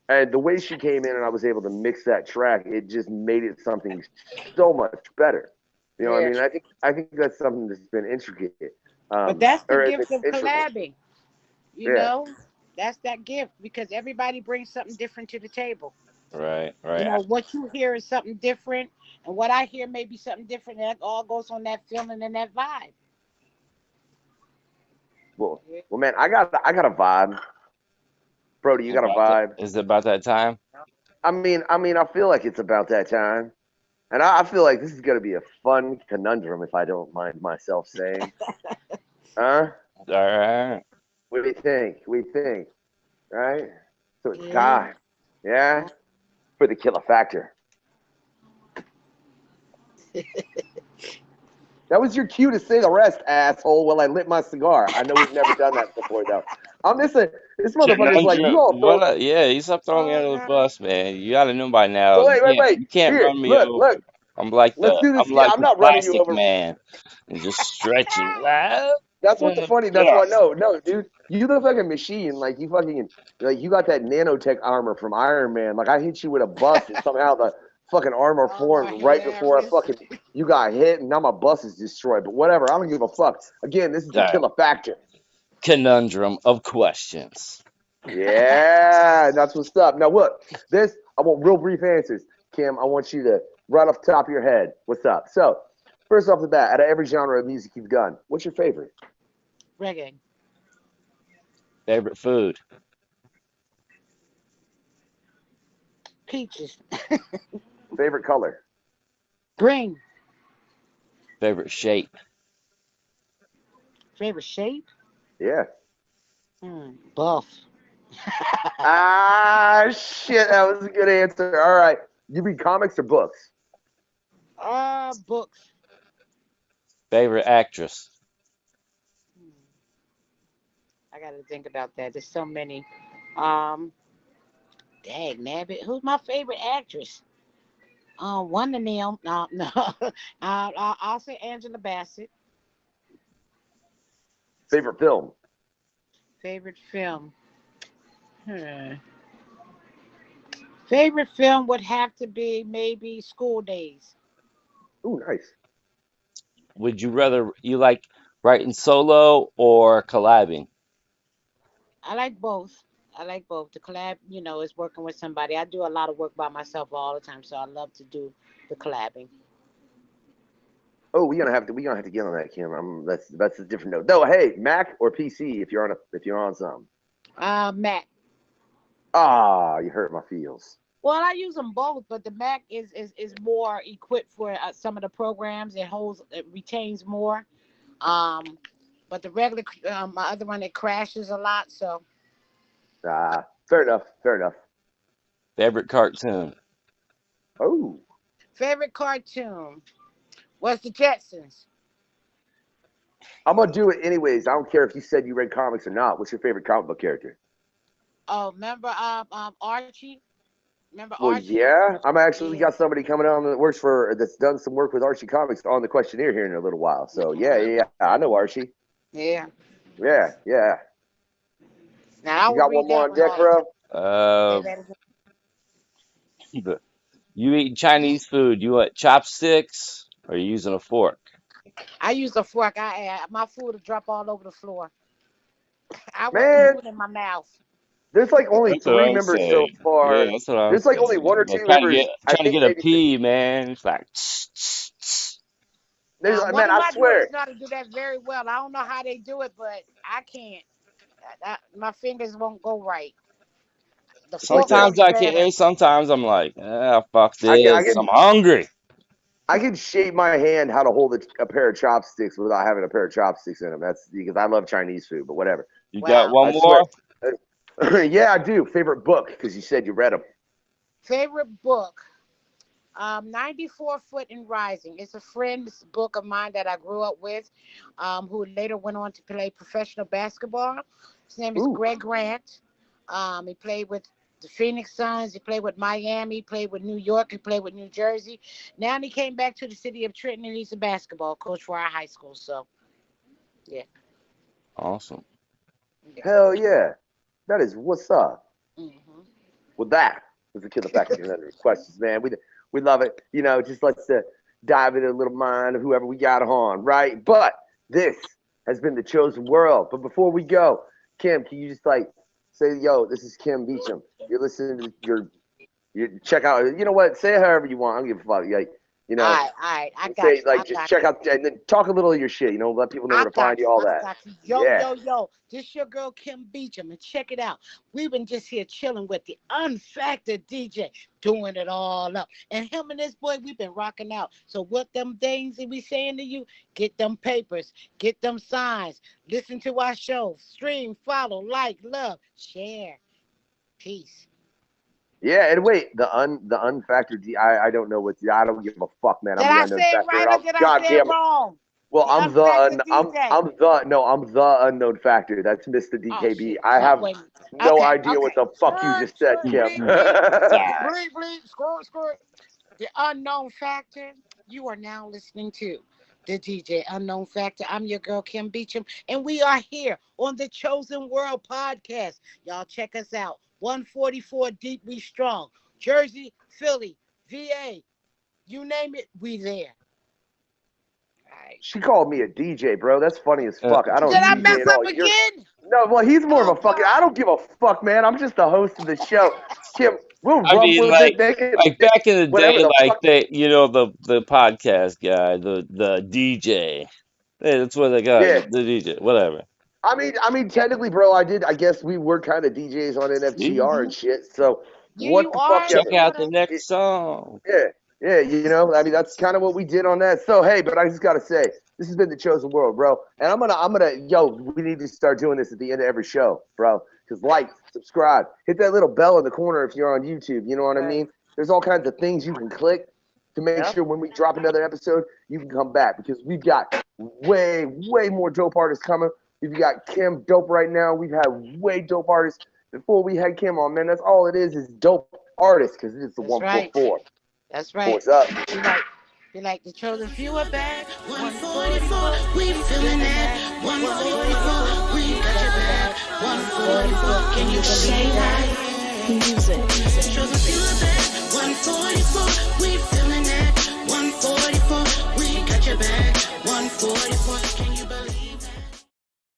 And the way she came in and I was able to mix that track, it just made it something so much better. You know what I Yeah. mean? I think that's something that's been intricate. But that's the Or gift of integral. collabing. You Yeah. know, that's that gift because everybody brings something different to the table. Right, You right. know, what you hear is something different, and what I hear may be something different. And that all goes on that feeling and that vibe. Well, Yeah. well, man, I got a vibe. Brody, you got a vibe. Is it about that time? I feel like it's about that time. And I feel like this is going to be a fun conundrum, if I don't mind myself saying. Huh? All right. What do you think? What do you think? Right? So it's Yeah. time. Yeah? For the Killa Factor. That was your cue to say the rest, asshole, while I lit my cigar. I know we've never done that before, though. I'm just saying, this motherfucker's like, you Conundrum. all throw. What? Yeah, you stop throwing me Oh under the no. bus, man. You gotta know by now. So wait. You can't Here, run me look, over. look. Let's do this. I'm like I'm the not running you plastic over. man and just stretching. Ah, That's what the yeah. funny. That's why no, dude. You the fucking machine. Like you fucking like you got that nanotech armor from Iron Man. Like I hit you with a bus and somehow the fucking armor Oh formed Lord right have before I mercy. fucking you got hit and now my bus is destroyed. But whatever. I don't give a fuck. Again, this is the All right. Killa Factor. Conundrum of questions. Yeah, that's what's up. Now look, this I want real brief answers. Kim, I want you to right off the top of your head. What's up? So first off the bat, out of every genre of music you've done, what's your favorite? Reggae. Favorite food. Peaches. Favorite color? Green. Favorite shape. Favorite shape? Yeah. Buff. Ah, shit, that was a good answer. All right. You read comics or books? Books. Favorite actress. Hmm. I got to think about that. There's so many. Um, Dag nabbit. Who's my favorite actress? One of them. No, no. I'll say Angela Bassett. Favorite film? Favorite film. Hmm. Favorite film would have to be maybe School Days. Ooh, nice. Would you like writing solo or collabing? I like both. I like both. The collab, is working with somebody. I do a lot of work by myself all the time, so I love to do the collabing. Oh, we gonna have to get on that, Kim. That's a different note. No, hey, Mac or PC if you're on some. Mac. Ah, you hurt my feels. Well, I use them both, but the Mac is more equipped for some of the programs. It retains more. Um, but the regular, my other one, it crashes a lot. So, Ah, fair enough. Fair enough. Favorite cartoon. Oh, favorite cartoon was the Jetsons. I'm gonna do it anyways. I don't care if you said you read comics or not. What's your favorite comic book character? Oh, remember Archie? Remember Well, Archie? yeah, I'm actually Yeah. got somebody coming on that's done some work with Archie Comics on the questionnaire here in a little while. So yeah, I know Archie. Yeah. Yeah. Now I You will got one read more that on one deck, all the time. bro? Say Uh, that again. you eat Chinese food. You want chopsticks or you using a fork? I use a fork. My food will drop all over the floor. I want the Man, food in my mouth. there's like only That's what three I'm members so saying. Yeah, far. that's what I'm There's like only one saying. or Like two members. I trying to think get a maybe pee, man. It's like there's One man. of I my daughters swear. know how to do that very well. I don't know how they do it, but I can't. My fingers won't go right. The Like fork sometimes works this. I better. can. Sometimes I'm like, ah, fuck I can I this. I'm can hungry. I can shape my hand how to hold a pair of chopsticks without having a pair of chopsticks in them. That's because I love Chinese food, but whatever. You got Wow. one I swear. more? Yeah, I do. Favorite book because you said you read them. Favorite book. 94 Foot and Rising. It's a friend's book of mine that I grew up with, who later went on to play professional basketball. His name is Ooh, Greg Grant. He played with the Phoenix Suns. He played with Miami. He played with New York. He played with New Jersey. Now he came back to the city of Trenton and he's a basketball coach for our high school. So, yeah. Awesome. Yeah. Hell yeah. That is what's up. Mm-hmm. Well, that was the Killa Factor 100 questions, man. We love it. You know, just let's dive into a little mind of whoever we got on, right? But this has been the chosen world. But before we go, Kim, can you just like say, yo, this is Kim Beacham. You're listening to you check out. You know what? Say it however you want. I don't give a fuck. Like, you know, All right. I got say you. like I just got check you. out and then talk a little of your shit. You know, let people know where to find you. All I that. got you. Yeah. Yo. This your girl Kim Beacham, and check it out. We've been just here chilling with the unfactored DJ, doing it all up. And him and this boy, we've been rocking out. So what them things that we saying to you? Get them papers, get them signs, listen to our show, stream, follow, like, love, share. Peace. Yeah, and wait, the unfactored D. I don't know what. I don't give a fuck, man. Did I'm the I unknown say it factor. right or did I God say it damn it. wrong? Well, The unfactored DJ. I'm the unknown factor. That's Mister Oh DKB. shit. I have Wait. no idea what the fuck you just said, Kim. Bleep, score. The unknown factor. You are now listening to the DJ Unknown Factor. I'm your girl Kim Beacham, and we are here on the Chosen World podcast. Y'all check us out. 144 Deep, we strong. Jersey, Philly, VA, you name it, we there. All right. She called me a DJ, bro. That's funny as fuck. I don't Did I DJ mess at all. up again? No, well, he's more of Oh a fucking. God. I don't give a fuck, man. I'm just the host of the show. Kim, we'll I run mean, with it. They can like back in the whatever day, the like fuck. they, you know, the podcast guy, the DJ. Hey, that's what they got. Yeah. The DJ, whatever. I mean, technically, bro, I guess we were kind of DJs on NFGR and shit. So Yeah, what you the are. fuck Check ever? out the next song. Yeah, you know, I mean, that's kind of what we did on that. So, hey, but I just gotta say, this has been the chosen world, bro. And I'm gonna, yo, we need to start doing this at the end of every show, bro. Because like, subscribe, hit that little bell in the corner if you're on YouTube. You know what I mean? There's all kinds of things you can click to make sure when we drop another episode, you can come back because we've got way more dope artists coming. We've got Kim dope right now. We've had way dope artists before we had Kim on, man. That's all it is dope artists because it's the 144. That's right. What's up? You like the chosen few are back. 144, we feeling that. 144, we got your back. 144, can you say that? Music. Chosen few are back. 144.